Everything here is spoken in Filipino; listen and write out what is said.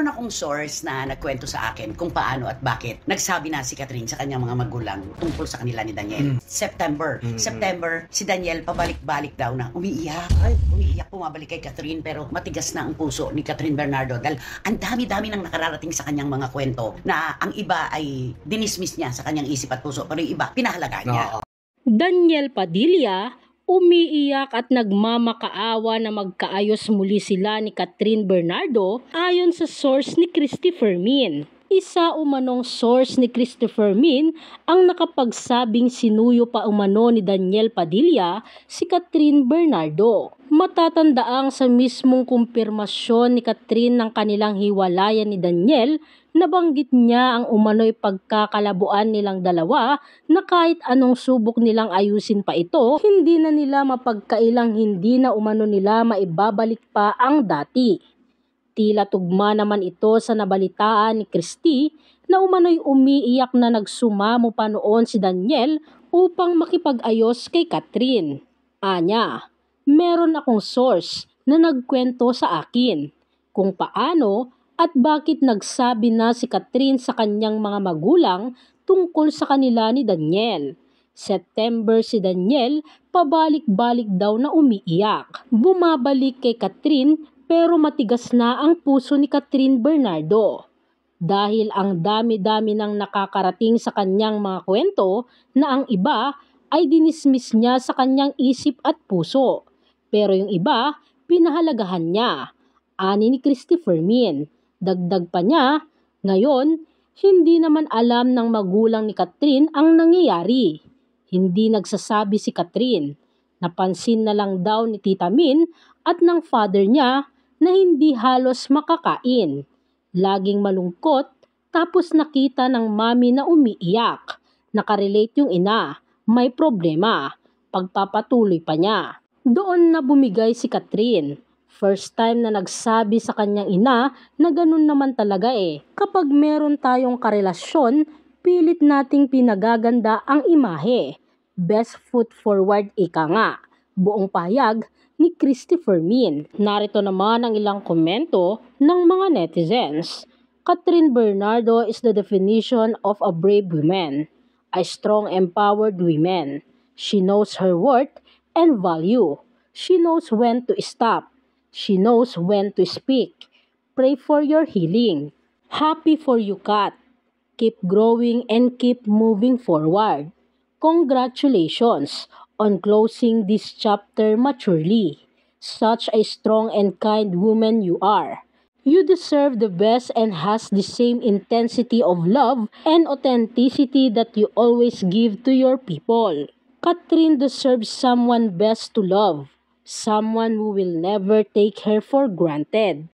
meron akong source na nagkwento sa akin kung paano at bakit nagsabi na si Catherine sa kanyang mga magulang tungkol sa kanila ni Daniel. September, si Daniel pabalik-balik daw na umiiyak. Umiiyak, pumabalik kay Catherine, pero matigas na ang puso ni Catherine Bernardo dahil ang dami-dami nang nakararating sa kanyang mga kwento na ang iba ay dinismiss niya sa kanyang isip at puso, pero yung iba pinahalaga niya. Daniel Padilla umiiyak at nagmamakaawa na magkaayos muli sila ni Catherine Bernardo ayon sa source ni Christopher Min. Isa umanong source ni Christopher Min ang nakapagsabing sinuyo pa umano ni Daniel Padilla si Catherine Bernardo. Matatandaang sa mismong kumpirmasyon ni Catherine ng kanilang hiwalayan ni Daniel, nabanggit niya ang umano'y pagkakalabuan nilang dalawa na kahit anong subok nilang ayusin pa ito, hindi na nila mapagkailang hindi na umano nila maibabalik pa ang dati. Tila tugma naman ito sa nabalitaan ni Christy na umano'y umiiyak na nagsumamo pa noon si Daniel upang makipag-ayos kay Catherine. Anya, meron akong source na nagkwento sa akin kung paano at bakit nagsabi na si Catherine sa kanyang mga magulang tungkol sa kanila ni Daniel. September si Daniel, pabalik-balik daw na umiiyak. Bumabalik kay Catherine pero matigas na ang puso ni Catherine Bernardo. Dahil ang dami-dami nang nakakarating sa kanyang mga kwento na ang iba ay dinismiss niya sa kanyang isip at puso. Pero yung iba, pinahalagahan niya. Ani ni Christopher Min. Dagdag pa niya, ngayon, hindi naman alam ng magulang ni Catherine ang nangyayari. Hindi nagsasabi si Catherine. Napansin na lang daw ni Tita Min at ng father niya na hindi halos makakain. Laging malungkot tapos nakita ng mami na umiiyak. Nakarelate yung ina, may problema. Pagpapatuloy pa niya. Doon na bumigay si Catherine. First time na nagsabi sa kanyang ina na ganun naman talaga Kapag meron tayong karelasyon, pilit nating pinagaganda ang imahe. Best foot forward ika nga. Buong pahayag ni Christopher Min. Narito naman ang ilang komento ng mga netizens. Catherine Bernardo is the definition of a brave woman. A strong, empowered woman. She knows her worth and value. She knows when to stop. She knows when to speak. Pray for your healing. Happy for you, Kat. Keep growing and keep moving forward. Congratulations on closing this chapter maturely. Such a strong and kind woman you are. You deserve the best and has the same intensity of love and authenticity that you always give to your people. Catherine deserves someone best to love. Someone who will never take her for granted.